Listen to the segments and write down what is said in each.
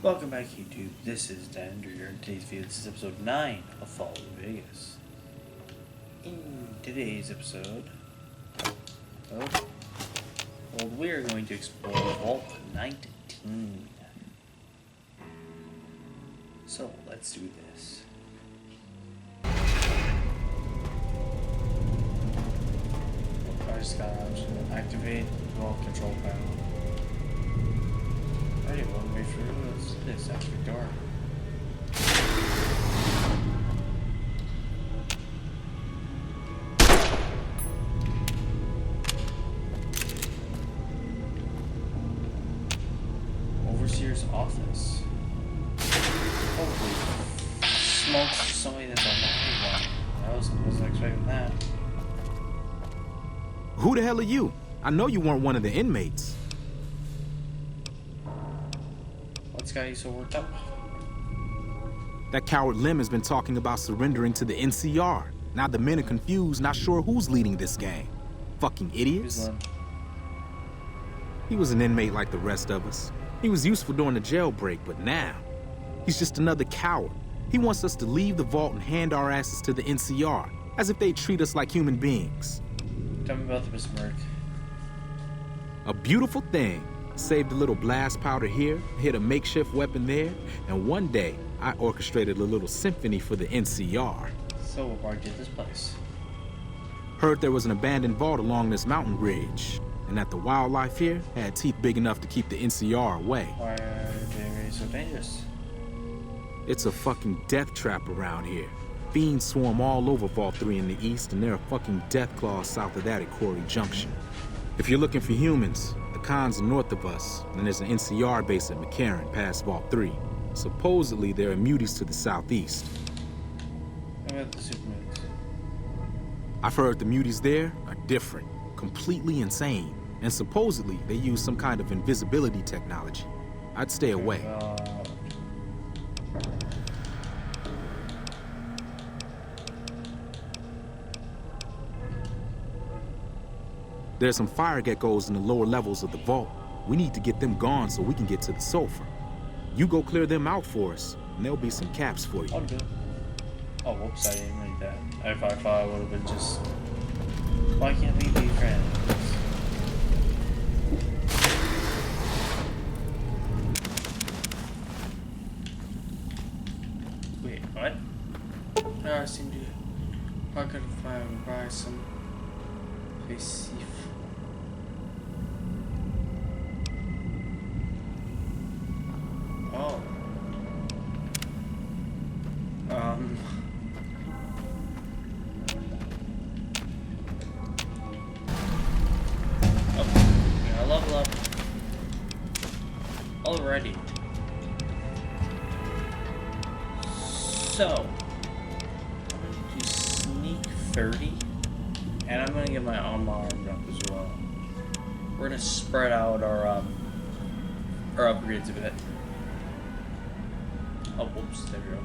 Welcome back, YouTube. This is DEADENDER here. In today's video, this is episode 9 of Fallout Vegas. In today's episode, we're going to explore Vault 19. So, let's do this. Fire scout option. Activate Vault Control Panel. Alright, one way through. Let's do this. Activate door. Overseer's office. Holy smokes, somebody that's on that one. I wasn't expecting that. Who the hell are you? I know you weren't one of the inmates. What's got you so worked up? That coward Lim has been talking about surrendering to the NCR. Now the men are confused, not sure who's leading this gang. Fucking idiots. Who's Lim? He was an inmate like the rest of us. He was useful during the jailbreak, but now, he's just another coward. He wants us to leave the vault and hand our asses to the NCR, as if they treat us like human beings. Tell me about the besmirk. A beautiful thing. Saved a little blast powder here, hit a makeshift weapon there, and one day, I orchestrated a little symphony for the NCR. So what brought you to this place? Heard there was an abandoned vault along this mountain ridge, and that the wildlife here had teeth big enough to keep the NCR away. Why are they so dangerous? It's a fucking death trap around here. Fiends swarm all over Vault 3 in the east, and there are fucking death claws south of that at Quarry Junction. If you're looking for humans, the cons are north of us, and there's an NCR base at McCarran past Vault 3. Supposedly, there are muties to the southeast. How about the Supermans? I've heard the muties there are different, completely insane, and supposedly they use some kind of invisibility technology. I'd stay away. There's some fire geckos in the lower levels of the vault. We need to get them gone so we can get to the sulfur. You go clear them out for us, and there'll be some caps for you. I'll do it. Oh, whoops, I didn't read that. If I thought I would have been just... Why can't we be friends? Wait, what? I seem to... I could find buy some... Safe. Oh. Okay, I level up already. So, I'm going to sneak 30. And I'm gonna get my armor armed up as well. We're gonna spread out our upgrades a bit. Oh, whoops, there we go.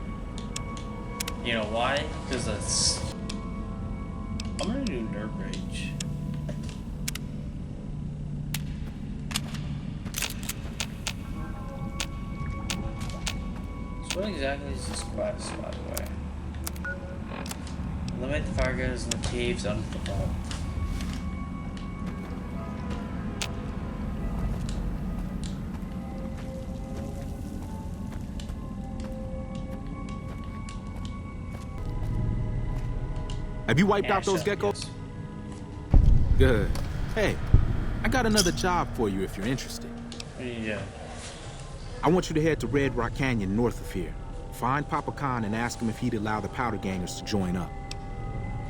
You know why? Because that's... I'm gonna do Nerve Rage. So what exactly is this quest, by the way? Eliminate the fire guns in the caves under the vault. Have you wiped out those geckos? Yes. Good. Hey, I got another job for you if you're interested. Yeah. I want you to head to Red Rock Canyon north of here. Find Papa Khan and ask him if he'd allow the powder gangers to join up.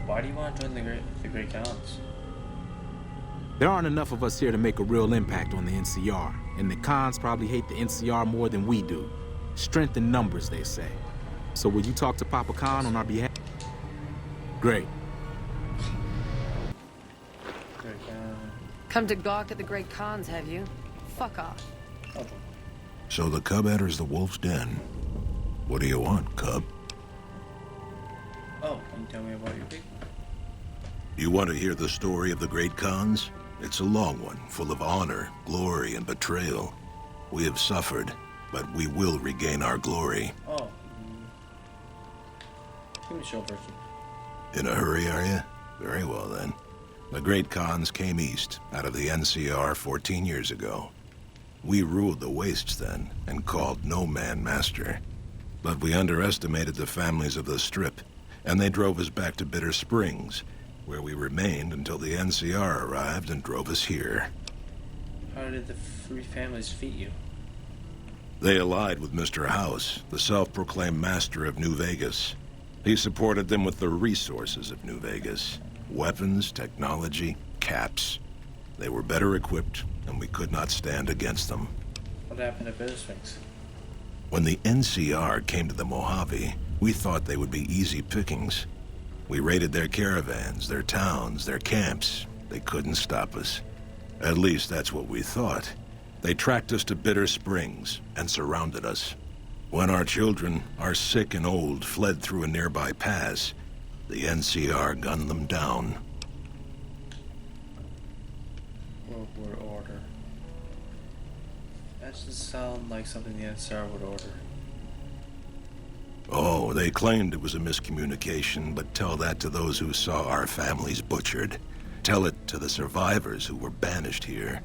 Why do you want to join the Great Cons? There aren't enough of us here to make a real impact on the NCR, and the cons probably hate the NCR more than we do. Strength in numbers, they say. So will you talk to Papa Khan on our behalf? Great. Come to gawk at the Great Cons, have you? Fuck off. Okay. So the cub enters the wolf's den. What do you want, cub? Oh, can you tell me about your people? You want to hear the story of the great Khans? It's a long one, full of honor, glory, and betrayal. We have suffered, but we will regain our glory. Oh. Give me a show version. In a hurry, are you? Very well, then. The Great Khans came east, out of the NCR 14 years ago. We ruled the wastes then, and called no man master. But we underestimated the families of the Strip, and they drove us back to Bitter Springs, where we remained until the NCR arrived and drove us here. How did the three families defeat you? They allied with Mr. House, the self-proclaimed master of New Vegas. He supported them with the resources of New Vegas. Weapons, technology, caps. They were better equipped, and we could not stand against them. What happened to Bitter Springs? When the NCR came to the Mojave, we thought they would be easy pickings. We raided their caravans, their towns, their camps. They couldn't stop us. At least that's what we thought. They tracked us to Bitter Springs and surrounded us. When our children, our sick and old, fled through a nearby pass, the NCR gunned them down. World War Order. That doesn't sound like something the NCR would order. Oh, they claimed it was a miscommunication, but tell that to those who saw our families butchered. Tell it to the survivors who were banished here.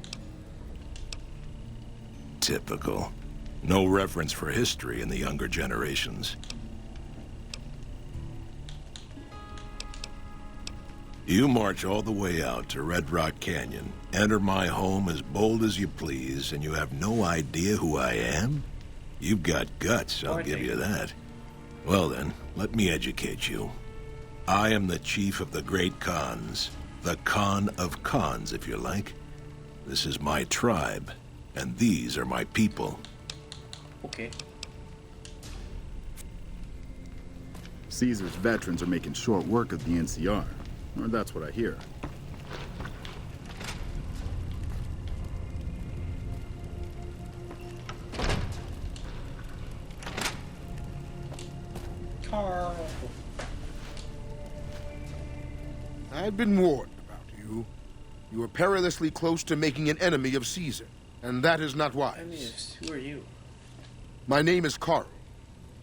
Typical. No reference for history in the younger generations. You march all the way out to Red Rock Canyon, enter my home as bold as you please, and you have no idea who I am? You've got guts, I'll give you that. Well then, let me educate you. I am the chief of the Great Khans. The Khan of Khans, if you like. This is my tribe, and these are my people. Okay. Caesar's veterans are making short work of the NCR. Or that's what I hear. Carl. I've been warned about you. You are perilously close to making an enemy of Caesar, and that is not wise. I mean, who are you? My name is Carl.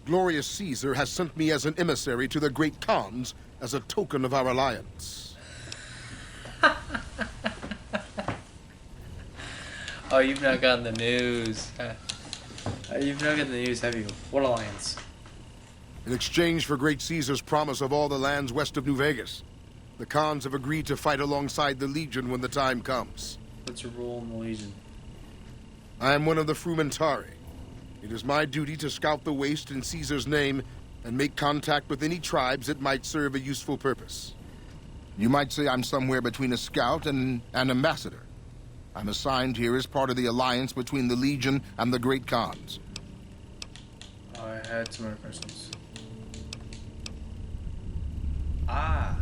Glorious Caesar has sent me as an emissary to the Great Khans as a token of our alliance. Oh, you've not gotten the news. You've not gotten the news, have you? What alliance? In exchange for Great Caesar's promise of all the lands west of New Vegas, the Khans have agreed to fight alongside the Legion when the time comes. What's your role in the Legion? I am one of the Frumentari. It is my duty to scout the waste in Caesar's name and make contact with any tribes that might serve a useful purpose. You might say I'm somewhere between a scout and an ambassador. I'm assigned here as part of the alliance between the Legion and the Great Khans. I had some other questions. Ah.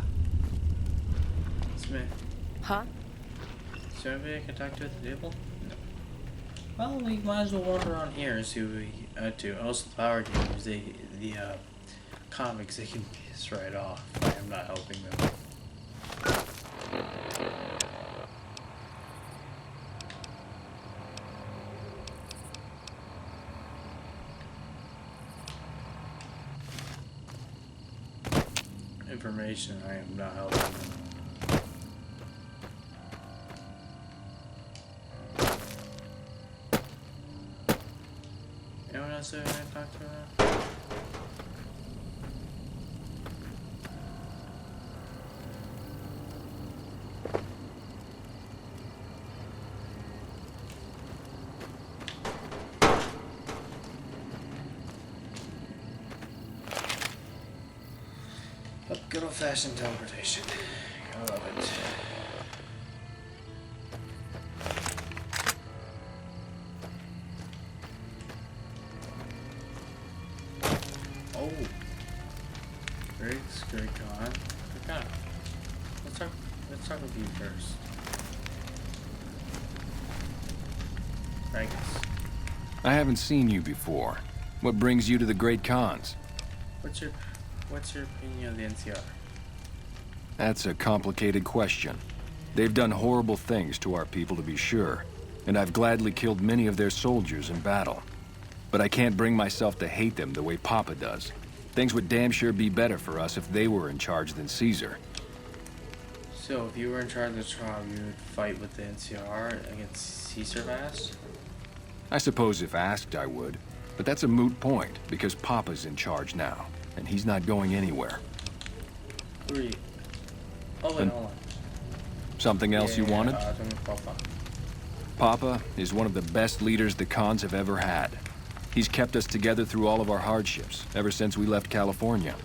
It's me. Huh? Is there anybody I can talk to at the table? No. Well, we might as well wander around here and see what we add to. Also, the power gamers, the comics, they can piss right off. I am not helping them. Information, I am not helping them. Anyone else that I can talk to now? But good old-fashioned teleportation. I love it. Oh. Great Con. Okay. Let's talk with you first. Vegas. I haven't seen you before. What brings you to the Great Khans? What's your opinion of the NCR? That's a complicated question. They've done horrible things to our people, to be sure, and I've gladly killed many of their soldiers in battle. but I can't bring myself to hate them the way Papa does. Things would damn sure be better for us if they were in charge than Caesar. So, if you were in charge of the trial, you would fight with the NCR against Caesar Bass? I suppose if asked, I would. But that's a moot point, because Papa's in charge now, and he's not going anywhere. Who are you? Oh, wait, hold on. Something else you wanted? Papa. Papa is one of the best leaders the Khans have ever had. He's kept us together through all of our hardships, ever since we left California.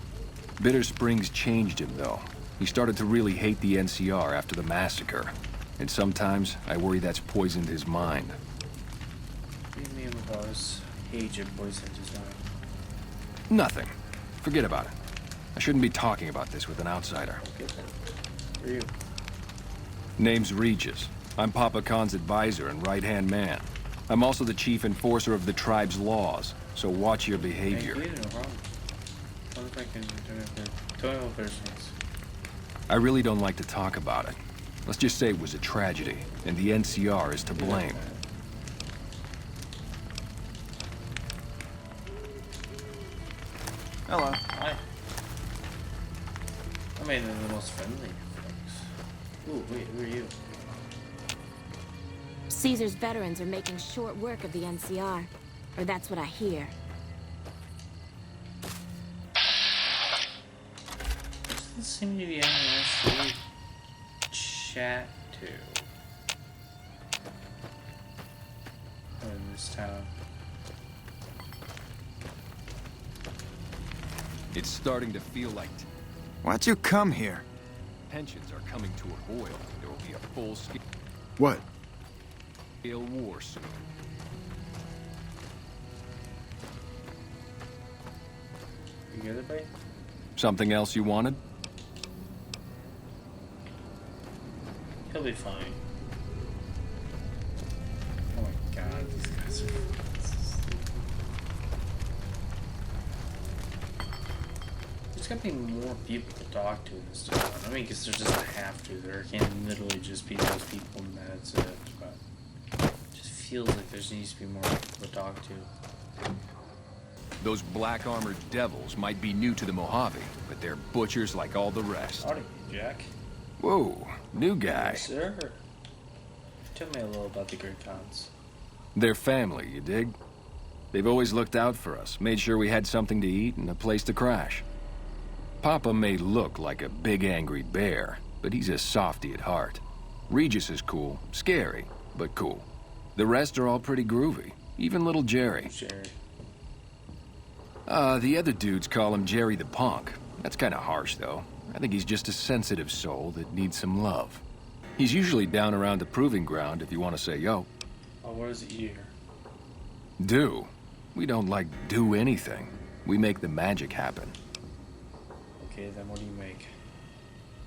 Bitter Springs changed him, though. He started to really hate the NCR after the massacre. And sometimes, I worry that's poisoned his mind. What do you mean about his hatred poisoned his mind? Nothing. Forget about it. I shouldn't be talking about this with an outsider. Okay, then. Who are you? Name's Regis. I'm Papa Khan's advisor and right-hand man. I'm also the chief enforcer of the tribe's laws, so watch your behavior. Thank you, no problem. What if I can do it? Tell me what there's things. I really don't like to talk about it. Let's just say it was a tragedy, and the NCR is to blame. Hello. Hi. I mean, they're the most friendly folks. Ooh, wait, who are you? Caesar's veterans are making short work of the NCR. Or that's what I hear. Doesn't seem to be anyone else to chat to. In this town. It's starting to feel like Why'd you come here? tensions are coming to a boil. There will be a full-scale What? war soon. You good, everybody? Something else you wanted? He'll be fine. Oh my god, these guys are... There's gotta be more people to talk to in this town. I mean, because there's just a have to. There can literally just be those people and that's it. But it just feels like there needs to be more people to talk to. Those black-armored devils might be new to the Mojave, but they're butchers like all the rest. Howdy, Jack. Whoa, new guy. Yes, sir. Tell me a little about the Great Khans. They're family, you dig? They've always looked out for us, made sure we had something to eat and a place to crash. Papa may look like a big angry bear, but he's a softy at heart. Regis is cool, scary, but cool. The rest are all pretty groovy, even little Jerry. Jerry. The other dudes call him Jerry the Punk. That's kinda harsh, though. I think he's just a sensitive soul that needs some love. He's usually down around the proving ground if you want to say yo. Oh, what does it eat here? Do? We don't, do anything. We make the magic happen. Okay, then what do you make?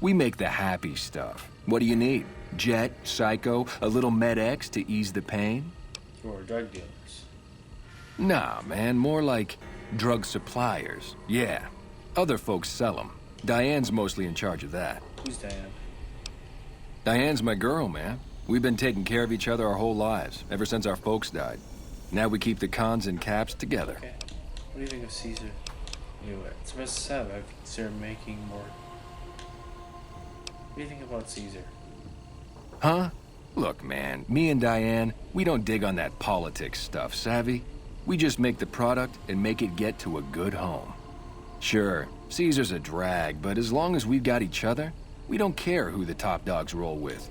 We make the happy stuff. What do you need? Jet, Psycho, a little Med-X to ease the pain? You're drug dealers. Nah, man, more like drug suppliers. Yeah. Other folks sell them. Diane's mostly in charge of that. Who's Diane? Diane's my girl, man. We've been taking care of each other our whole lives, ever since our folks died. Now we keep the Khans and Caps together. Okay. What do you think of Caesar? It's supposed to say I've considered making more. What do you think about Caesar? Huh? Look, man, me and Diane, we don't dig on that politics stuff, savvy? We just make the product and make it get to a good home. Sure, Caesar's a drag, but as long as we've got each other, we don't care who the top dogs roll with.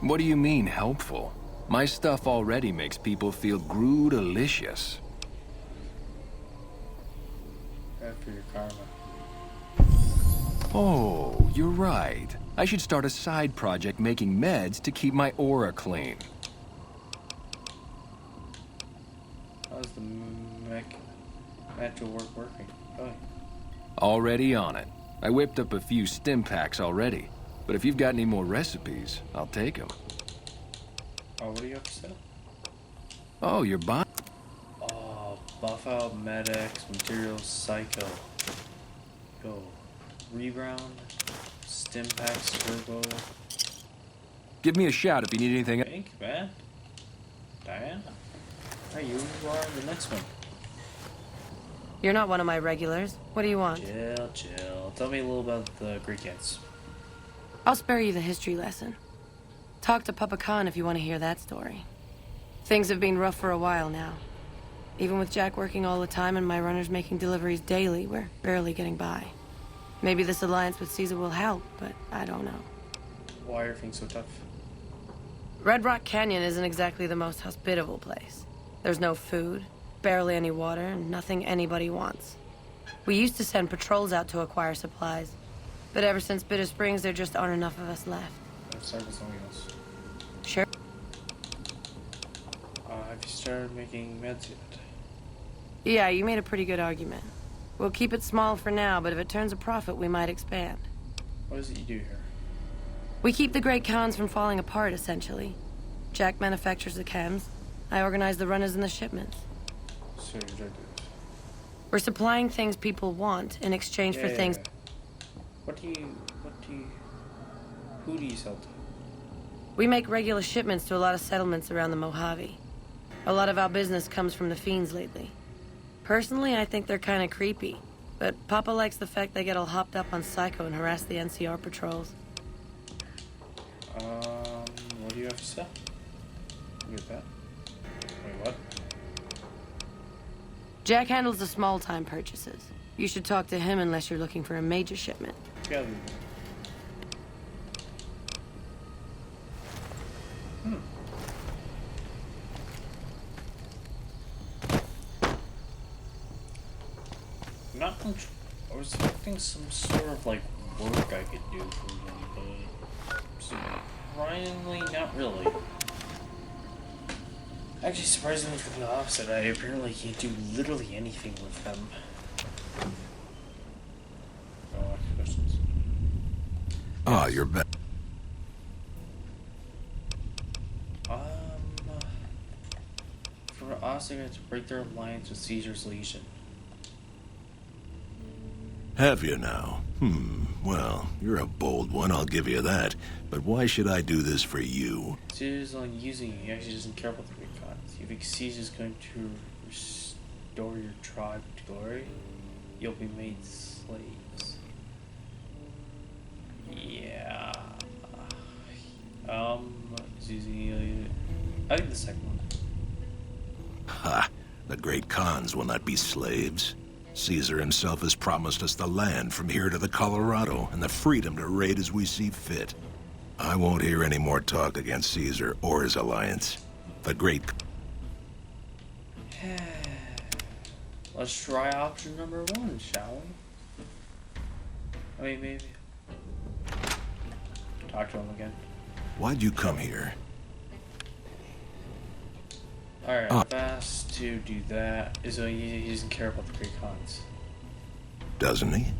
What do you mean, helpful? My stuff already makes people feel groo-delicious. After your karma. Oh, you're right. I should start a side project making meds to keep my aura clean. How's the magic work working? Oh. Already on it. I whipped up a few stim packs already. But if you've got any more recipes, I'll take them. Oh, what do you have to sell? Oh, you're buying? Oh, buff out, Med-X, materials, Psycho. Yo, rebound, stim packs, turbo. Give me a shout if you need anything. Thank you, man. Diana? Oh, you are the next one. You're not one of my regulars. What do you want? Chill, chill. Tell me a little about the Greek ants. I'll spare you the history lesson. Talk to Papa Khan if you want to hear that story. Things have been rough for a while now. Even with Jack working all the time and my runners making deliveries daily, we're barely getting by. Maybe this alliance with Caesar will help, but I don't know. Why are things so tough? Red Rock Canyon isn't exactly the most hospitable place. There's no food, barely any water, and nothing anybody wants. We used to send patrols out to acquire supplies, but ever since Bitter Springs, there just aren't enough of us left. I've started with something else. Sure. Have you started making meds yet? Yeah, you made a pretty good argument. We'll keep it small for now, but if it turns a profit, we might expand. What is it you do here? We keep the Great Khans from falling apart, essentially. Jack manufactures the chems. I organize the runners and the shipments. So your objectives. We're supplying things people want in exchange for things... Who do you sell to? We make regular shipments to a lot of settlements around the Mojave. A lot of our business comes from the Fiends lately. Personally, I think they're kind of creepy. But Papa likes the fact they get all hopped up on Psycho and harass the NCR patrols. What do you have to sell? You get that? Wait, what? Jack handles the small-time purchases. You should talk to him unless you're looking for a major shipment. Yeah. Not much. I was expecting some sort of like work I could do for them, but surprisingly, not really. Actually, surprisingly for the opposite, I apparently can't do literally anything with them. Oh, questions. Ah, you're back. For us, they're going to break their alliance with Caesar's Legion. Have you now? Well, you're a bold one, I'll give you that. But why should I do this for you? Caesar's only using you. He actually doesn't care about the Greek gods. You think Caesar's going to restore your tribe to glory? You'll be made slaves. Yeah. He's using you. I think the second one. Ha! The great Khans will not be slaves. Caesar himself has promised us the land from here to the Colorado and the freedom to raid as we see fit. I won't hear any more talk against Caesar or his alliance. The great... Let's try option number one, shall we? I mean, maybe. Talk to him again. Why'd you come here? Alright, I've asked to do that. He doesn't care about the Great Khans. Doesn't he?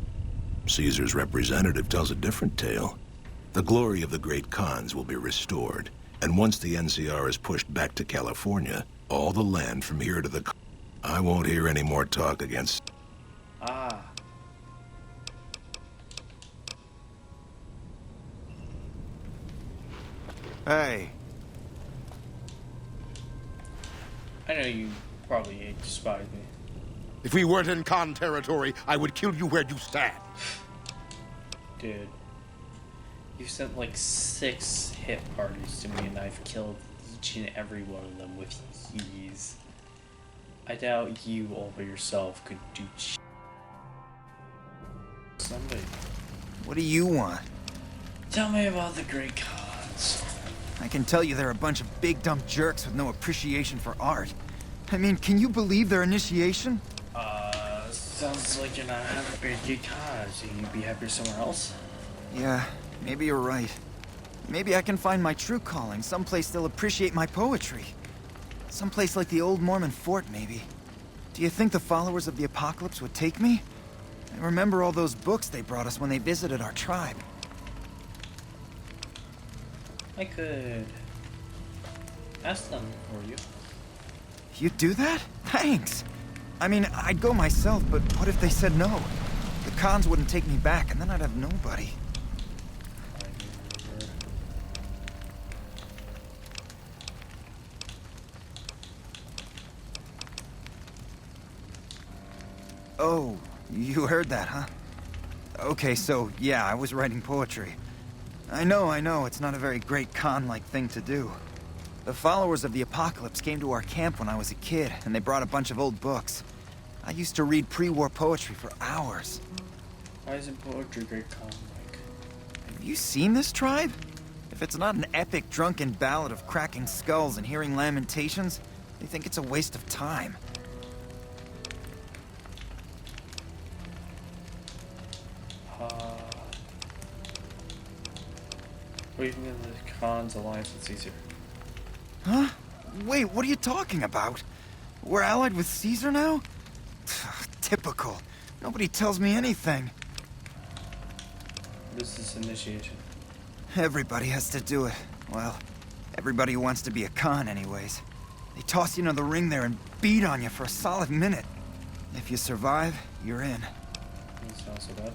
Caesar's representative tells a different tale. The glory of the Great Khans will be restored, and once the NCR is pushed back to California, all the land from here to the... I won't hear any more talk against... Ah. Hey. I know you probably despise me. If we weren't in Khan territory, I would kill you where you stand. Dude. You sent like 6 hit parties to me and I've killed each and every one of them with ease. I doubt you all by yourself could do somebody. What do you want? Tell me about the Great Khans. I can tell you they're a bunch of big dumb jerks with no appreciation for art. I mean, can you believe their initiation? Sounds like you're not happy at Great Khans. You'd be happier somewhere else? Yeah, maybe you're right. Maybe I can find my true calling, someplace they'll appreciate my poetry. Someplace like the old Mormon fort, maybe. Do you think the followers of the apocalypse would take me? I remember all those books they brought us when they visited our tribe. I could ask them for you. You'd do that? Thanks! I mean, I'd go myself, but what if they said no? The Khans wouldn't take me back, and then I'd have nobody. Oh, you heard that, huh? Okay, so, yeah, I was writing poetry. I know, it's not a very great con-like thing to do. The followers of the apocalypse came to our camp when I was a kid, and they brought a bunch of old books. I used to read pre-war poetry for hours. Why isn't poetry great con-like? Have you seen this tribe? If it's not an epic drunken ballad of cracking skulls and hearing lamentations, they think it's a waste of time. What do you think of the Khan's alliance with Caesar? Huh? Wait, what are you talking about? We're allied with Caesar now? Typical. Nobody tells me anything. This is initiation. Everybody has to do it. Well, everybody who wants to be a Khan anyways. They toss you into the ring there and beat on you for a solid minute. If you survive, you're in. Doesn't sound so bad.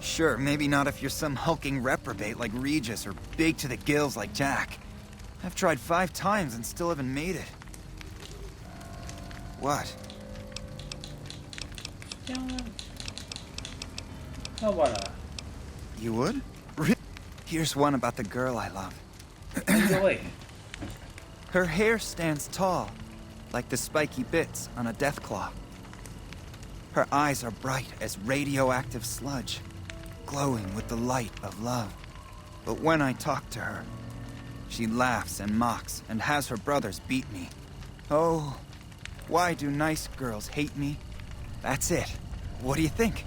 Sure, maybe not if you're some hulking reprobate like Regis or big to the gills like Jack. I've tried 5 times and still haven't made it. What? You know what? How about You would? Here's one about the girl I love. Go away. Her hair stands tall, like the spiky bits on a deathclaw. Her eyes are bright as radioactive sludge, glowing with the light of love. But when I talk to her, she laughs and mocks and has her brothers beat me. Oh, why do nice girls hate me? That's it. What do you think?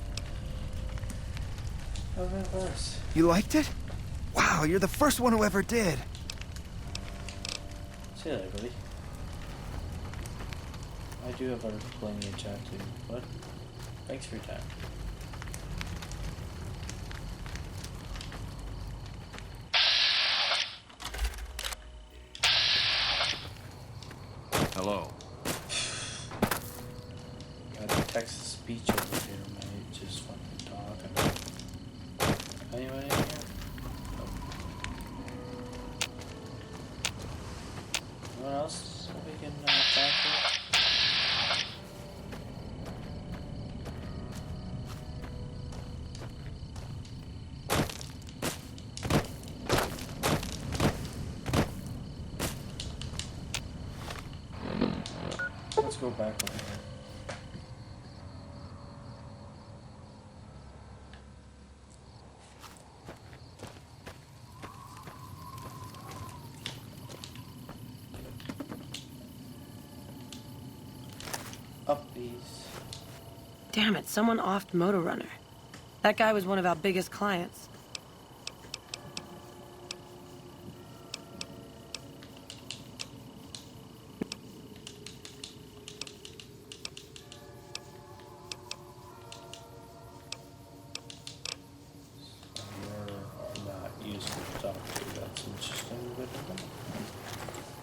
Oh, of course. You liked it? Wow, you're the first one who ever did. See you later, buddy. I do have other plenty of chat too, but thanks for your time. Hello. Got the text to speech over here, mate. Just fucking talking. Anyone in here? Nope. Anyone else we can talk to? Let's go back over here. Up these. Damn it, someone offed Motor Runner. That guy was one of our biggest clients. You're not useful to talk to. That's interesting, but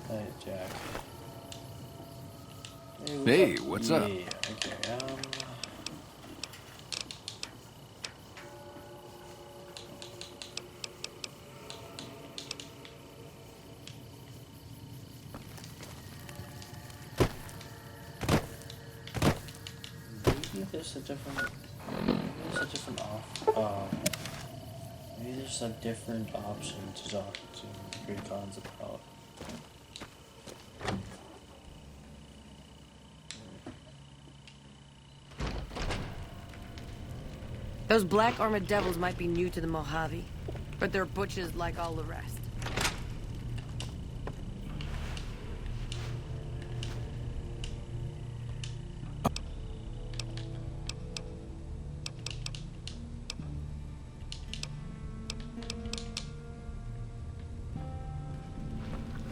hey, Jack. Hey, what's up? Yeah, okay, maybe there's a different maybe there's a different option to talk to Great Khans about. Those black armored devils might be new to the Mojave, but they're butches like all the rest.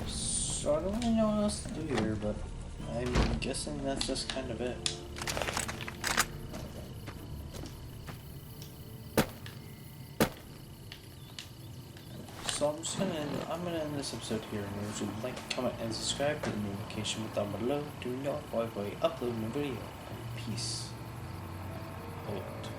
So I don't really know what else to do here, but I'm guessing that's just kind of it. So I'm gonna end this episode here, and if you like, comment, and subscribe to the notification down below to know if I upload a new video. Peace out.